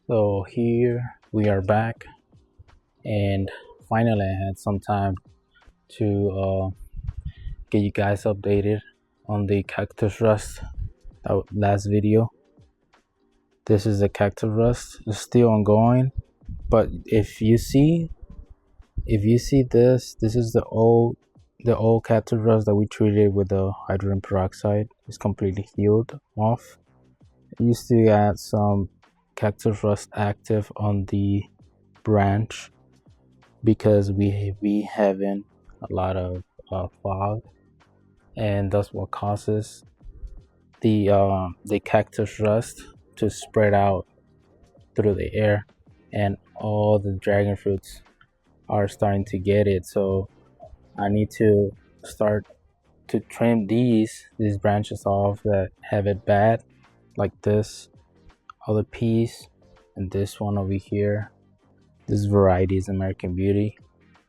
So here we are back, and finally I had some time to get you guys updated on the Cactus Rust last video. This is the Cactus Rust. It's still ongoing, but if you see this is the old Cactus Rust that we treated with the hydrogen peroxide. It's completely healed off. I used to add some Cactus Rust active on the branch because we having a lot of fog, and that's what causes the cactus rust to spread out through the air, and all the dragon fruits are starting to get it. So I need to start to trim these branches off that have it bad, like this other piece and this one over here. This variety is American Beauty.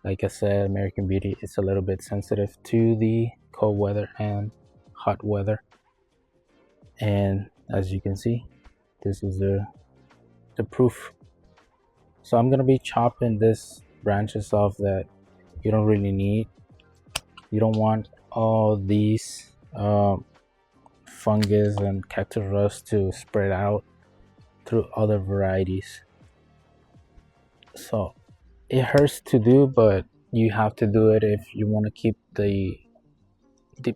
Like I said, American Beauty is a little bit sensitive to the cold weather and hot weather. And as you can see, this is the proof. So I'm gonna be chopping this branches off that you don't really need. You don't want all these fungus and cactus rust to spread out through other varieties. So it hurts to do, but you have to do it if you want to keep the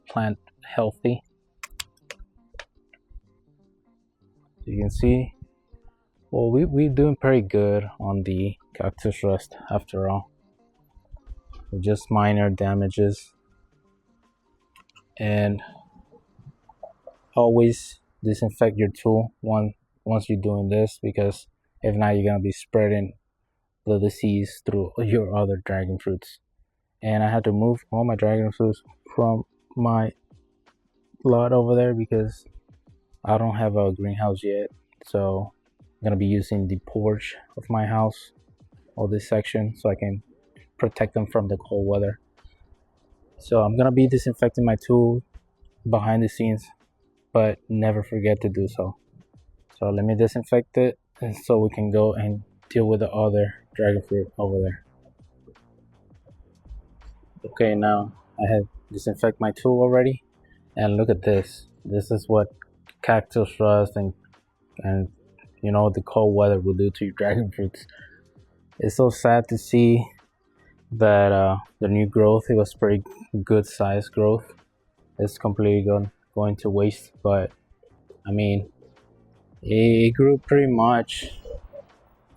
plant healthy. You can see, well, we're doing pretty good on the cactus rust after all. Just minor damages, and always disinfect your tool once you're doing this, because if not, you're gonna be spreading the disease through your other dragon fruits. And I had to move all my dragon fruits from my lot over there because I don't have a greenhouse yet. So I'm gonna be using the porch of my house, or this section, so I can protect them from the cold weather. So I'm gonna be disinfecting my tool behind the scenes, but never forget to do so. So let me disinfect it, and so we can go and deal with the other dragon fruit over there. Okay, now I have disinfected my tool already, and look at this. This is what cactus rust and the cold weather will do to your dragon fruits. It's so sad to see that the new growth, it was pretty good size growth, it's completely going to waste. But I mean, it grew pretty much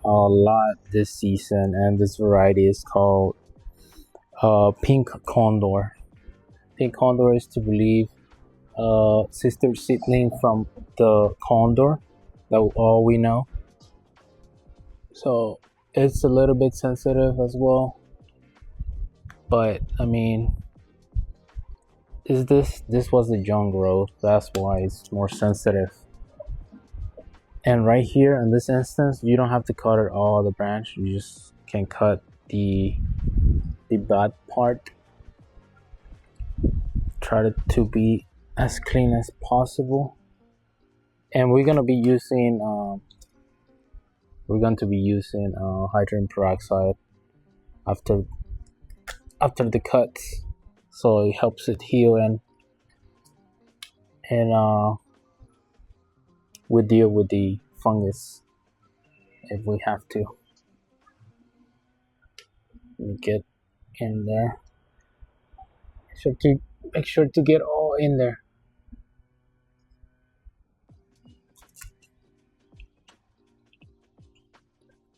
a lot this season, and this variety is called pink condor. Pink condor is to believe sister seedling from the condor, that all we know. So it's a little bit sensitive as well, but I mean, this was a young growth, that's why it's more sensitive. And right here in this instance, you don't have to cut it all the branch, you just can cut the bad part. Try to be as clean as possible. And we're going to be using hydrogen peroxide after the cuts, so it helps it heal, and we deal with the fungus if we have to. Let me get in there. Make sure to get all in there.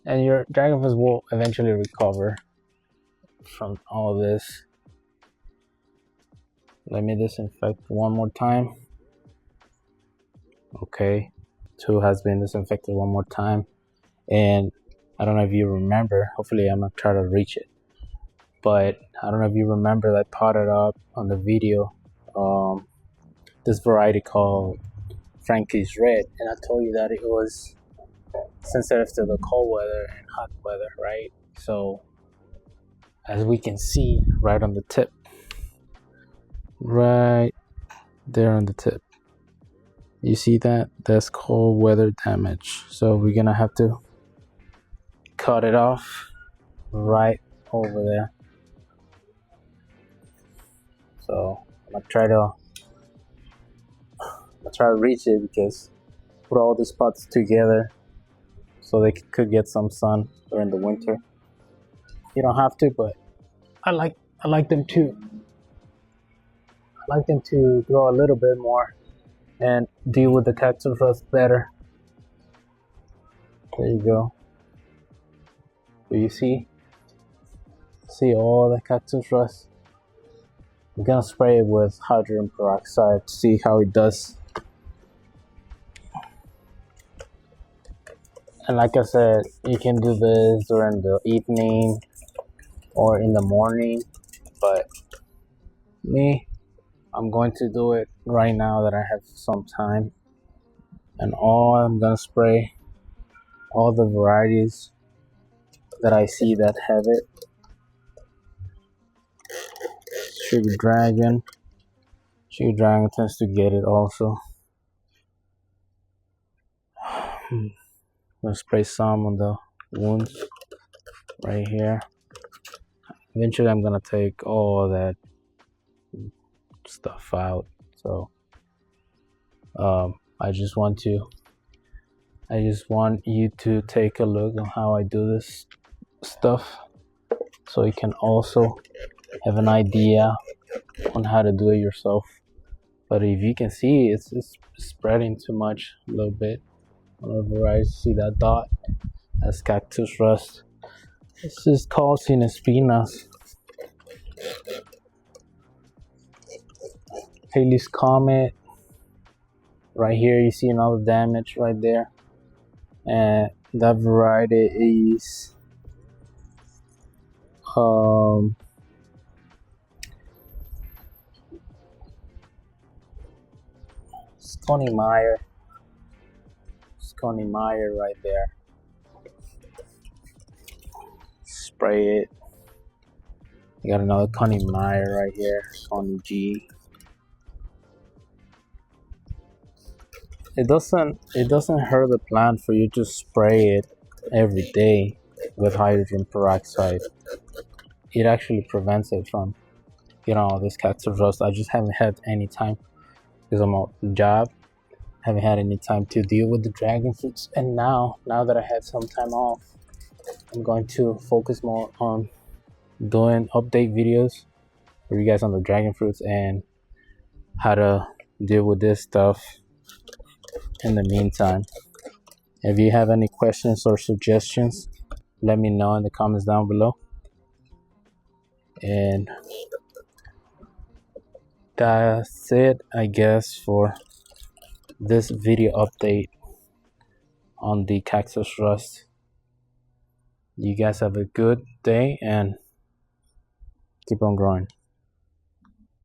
And your dragonflies will eventually recover from all of this. Let me disinfect one more time. Okay, two has been disinfected one more time. And I don't know if you remember, hopefully I'm gonna try to reach it, but I don't know if you remember that I potted up on the video this variety called Frankie's Red, and I told you that it was sensitive to the cold weather and hot weather, right? So as we can see right on the tip, right there on the tip, you see that? That's cold weather damage. So we're gonna have to cut it off right over there. So I'm gonna try to reach it, because put all these pots together so they could get some sun during the winter. You don't have to, but I like them to grow a little bit more and deal with the cactus rust better. There you go. Do you see all the cactus rust? I'm gonna spray it with hydrogen peroxide to see how it does. And like I said, you can do this during the evening or in the morning, but me, I'm going to do it right now that I have some time. And I'm gonna spray all the varieties that I see that have it. Sugar Dragon tends to get it also. I'm gonna spray some on the wounds right here. Eventually I'm gonna take all that stuff out. So I just want you to take a look on how I do this stuff, so you can also have an idea on how to do it yourself. But if you can see, it's spreading too much a little bit. Whenever I see that dot, that's cactus rust. This is causing espinas. Halley's Comet. Right here, you see another damage right there. And that variety is Scotty Meyer right there. Spray it. You got another Connie Meyer right here, Connie G. It doesn't hurt the plant for you to spray it every day with hydrogen peroxide. It actually prevents it from, this cactus rust. I just haven't had any time because I'm on the job. Haven't had any time to deal with the dragon fruits, and now that I had some time off, I'm going to focus more on doing update videos for you guys on the dragon fruits and how to deal with this stuff in the meantime. If you have any questions or suggestions, let me know in the comments down below. And that's it, I guess, for this video update on the Cactus Rust. You guys have a good day and keep on growing.